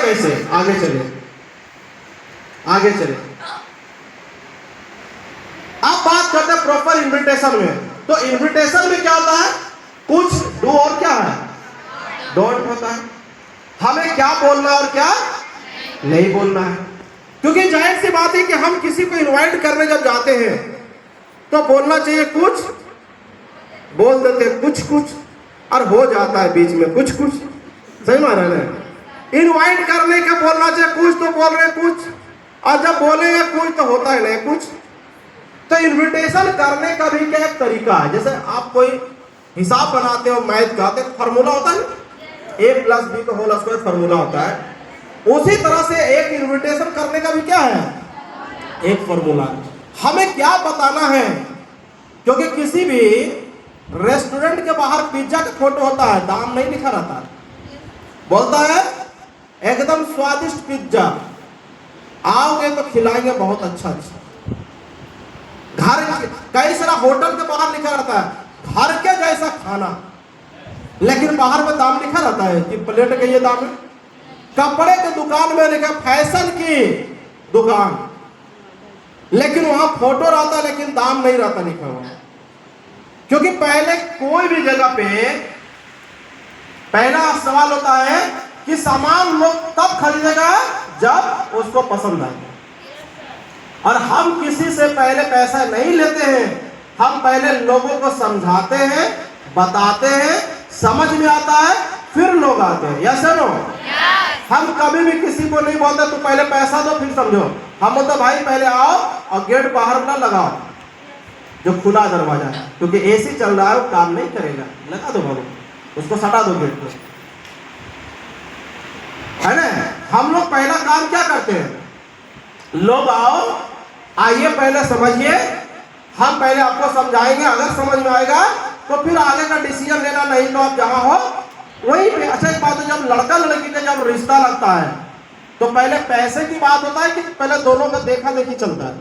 कैसे, आगे चले, आगे चले। अब बात करते हैं प्रॉपर इन्विटेशन में। तो इन्विटेशन में क्या होता है, कुछ डू और क्या है, डोंट होता है। हमें क्या बोलना है और क्या नहीं बोलना है, क्योंकि जाहिर सी बात है कि हम किसी को इनवाइट करने जब जाते हैं तो बोलना चाहिए कुछ, बोल देते कुछ कुछ, और हो जाता है बीच में कुछ कुछ। सही माना है? इनवाइट करने का बोलना चाहिए कुछ, तो बोल रहे कुछ, और जब बोलेंगे कुछ तो होता है नहीं कुछ। तो इनविटेशन करने का भी क्या एक तरीका है। जैसे आप कोई हिसाब बनाते हो मैथ का, तो फॉर्मूला होता है, a+b का होल स्क्वायर फॉर्मूला होता है। उसी तरह से एक इनविटेशन करने का भी क्या है, एक फॉर्मूला। हमें क्या बताना है, क्योंकि किसी भी रेस्टोरेंट के बाहर पिज्जा का फोटो होता है, दाम नहीं लिखा रहता, बोलता है एकदम स्वादिष्ट पिज्जा, आओगे तो खिलाएंगे बहुत अच्छा अच्छा। घर कई सारा होटल के बाहर लिखा रहता है घर के जैसा खाना, लेकिन बाहर में दाम लिखा रहता है कि प्लेट का ये दाम है। कपड़े की दुकान में लिखा फैशन की दुकान, लेकिन वहां फोटो रहता है लेकिन दाम नहीं रहता लिखा हुआ। क्योंकि पहले कोई भी जगह पे पहला सवाल होता है कि सामान लोग तब खरीदेगा जब उसको पसंद आए। और हम किसी से पहले पैसा नहीं लेते हैं, हम पहले लोगों को समझाते हैं, बताते हैं, समझ में आता है, फिर लोग आते हैं। Yes no? हम कभी भी किसी को नहीं बोलते तू पहले पैसा दो फिर समझो। हम बोलते भाई पहले आओ और गेट बाहर ना लगाओ, जो खुला दरवाजा है, क्योंकि एसी चल रहा है वो काम नहीं करेगा, लगा दो बाबू, उसको सटा दो गेट को, है ना। हम लोग पहला काम क्या करते हैं, लोग आओ, आइए पहले समझिए, हम पहले आपको समझाएंगे, अगर समझ में आएगा तो फिर आगे का डिसीजन लेना, नहीं तो आप जहां हो वहीं पे। अच्छा एक बात है, जब लड़का लड़की का जब रिश्ता लगता है तो पहले पैसे की बात होता है कि पहले दोनों का देखा देखी चलता है।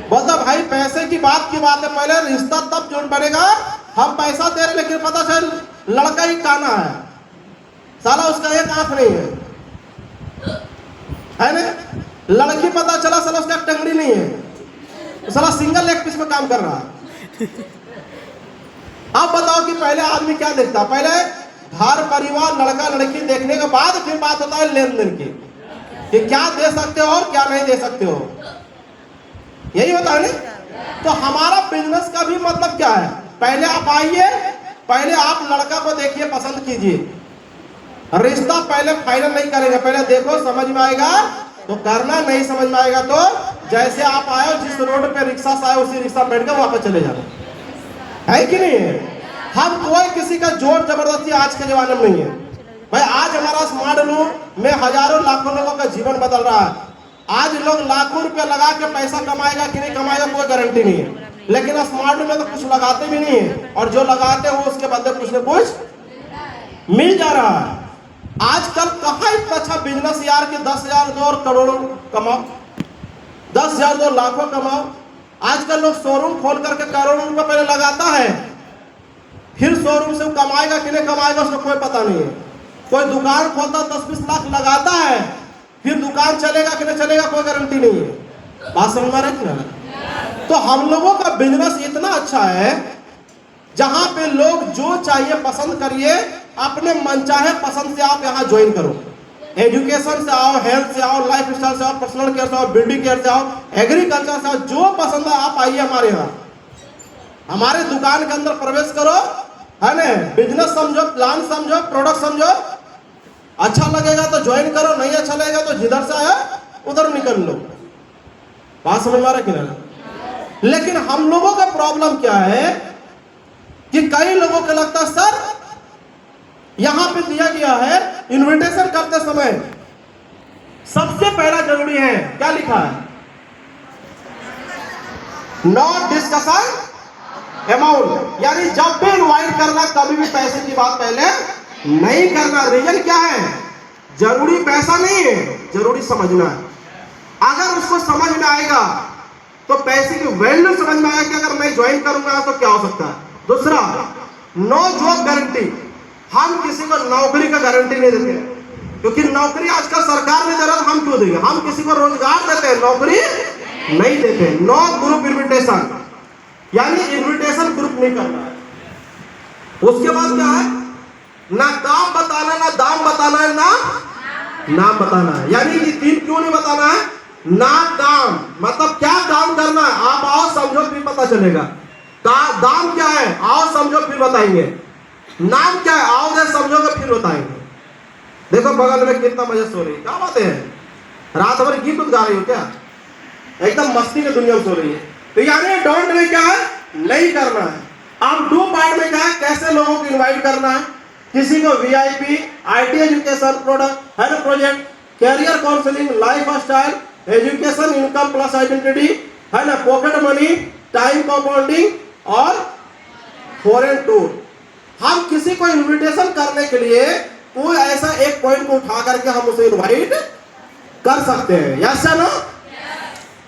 बोलता भाई पैसे की बात है, पहले रिश्ता तब जोड़ बनेगा, हम पैसा दे रहे लेकिन पता चल लड़का ही काना है, साला उसका एक आंख नहीं है ना। लड़की पता चला साला उसका टंगड़ी नहीं है, साला सिंगल लेग पीस में काम कर रहा है। अब बताओ कि पहले आदमी क्या देखता है, पहले घर परिवार लड़का लड़की देखने के बाद फिर बात होता है लेन देन की, कि क्या दे सकते हो और क्या नहीं दे सकते हो, यही होता है ना। तो हमारा बिजनेस का भी मतलब क्या है, पहले आप आइए, पहले आप लड़का को देखिए, पसंद कीजिए, रिश्ता पहले फाइनल नहीं करेंगे, पहले देखो समझ में आएगा तो करना, नहीं समझ में आएगा तो जैसे आप आए जिस रोड पे रिक्शा से आए उसी रिक्शा बैठ कर वापस चले जाना, है कि नहीं है। हम कोई किसी का जोर जबरदस्ती आज के जमाने में नहीं है भाई। आज हमारा स्मार्ट रूम में हजारों लाखों लोगों का जीवन बदल रहा है। आज लोग लाखों रुपए लगा के पैसा कमाएगा कि नहीं कमाएगा कोई गारंटी नहीं है, लेकिन स्मार्ट रूम में तो कुछ लगाते भी नहीं है, और जो लगाते हैं वो उसके बदले कुछ न कुछ मिल जा रहा है। आजकल कहाँ इतना अच्छा बिजनेस यार कि 10,000 दो और करोड़ों कमाओ, 10,000 दो लाखों कमाओ। आजकल लोग शोरूम खोल करके करोड़ों रुपए पहले लगाता है, फिर शोरूम से कमाएगा कि नहीं कमाएगा उसको कोई पता नहीं है। कोई दुकान खोलता 10-20 लाख लगाता है, फिर दुकान चलेगा कि नहीं चलेगा कोई गारंटी नहीं है। बात समझ में आ रहा है ना। तो हम लोगों का बिजनेस इतना अच्छा है जहां पे लोग जो चाहिए पसंद करिए, अपने मनचाहे पसंद से आप यहाँ ज्वाइन करो। एजुकेशन से आओ, हेल्थ से आओ, लाइफ स्टाइल से आओ, पर्सनल केयर से आओ, बिल्डिंग केयर से आओ, एग्रीकल्चर से आओ, जो पसंद है आप आइए हमारे यहाँ, हमारे दुकान के अंदर प्रवेश करो, है ना। बिजनेस समझो, प्लान समझो, प्रोडक्ट समझो, अच्छा लगेगा तो ज्वाइन करो, नहीं अच्छा लगेगा तो जिधर से आया उधर निकल लो। बात समझ में आ रहा है कि नहीं। लेकिन हम लोगों का प्रॉब्लम क्या है कि कई लोगों को लगता है सर यहां पे दिया गया है इनविटेशन करते समय सबसे पहला जरूरी है, क्या लिखा है, नॉट डिस्कशन अमाउंट, यानी जब भी इनवाइट करना कभी भी पैसे की बात पहले नहीं करना। रीजन क्या है, जरूरी पैसा नहीं है, जरूरी समझना है। अगर उसको समझ में आएगा तो पैसे की वैल्यू समझ में आएगा कि अगर मैं ज्वाइन करूंगा तो क्या हो सकता है। दूसरा, नो जॉब गारंटी, हम किसी को नौकरी का गारंटी नहीं देते। क्योंकि नौकरी आजकल सरकार ने दे रहा, हम क्यों देंगे? हम किसी को रोजगार देते हैं, नौकरी नहीं देते। नो ग्रुप इन्विटेशन, यानी इन्विटेशन ग्रुप नहीं करना है। उसके बाद क्या है? ना काम बताना, ना दाम बताना है, ना नाम बताना है। यानी कि 3 क्यों नहीं बताना है? ना काम मतलब क्या काम करना है, आप आओ समझो फिर पता चलेगा। दाम क्या है, आओ समझो फिर बताएंगे। नाम क्या है, आओ दे समझोगे फिर बताएंगे। देखो बगल में कितना मजे सो रही है, क्या बात है? रात भर गीत गा रही हो क्या? एकदम मस्ती की दुनिया में सो रही है। तो यानी डोंट में क्या है? नहीं करना है। अब डू पार्ट में क्या है? कैसे लोगों को इनवाइट करना है, किसी को वीआईपी, आईटी एजुकेशन प्रोडक्ट है ना, project, career counselling, life style, education, income plus identity है ना, पॉकेट मनी, टाइम कंपाउंडिंग और फॉरेन टूर। हम किसी को इनविटेशन करने के लिए कोई ऐसा एक पॉइंट को उठा करके हम उसे इनवाइट कर सकते हैं, यस या नो?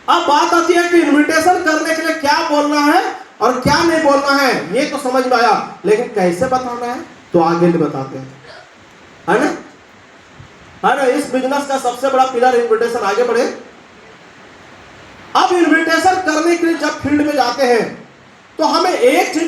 अब बात आती है कि इनविटेशन करने के लिए क्या बोलना है और क्या नहीं बोलना है। ये तो समझ में आया, लेकिन कैसे बताना है तो आगे भी बताते हैं, है ना? है ना? इस बिजनेस का सबसे बड़ा पिलर इनविटेशन। आगे बढ़े। अब इनविटेशन करने के लिए जब फील्ड में जाते हैं तो हमें एक चीज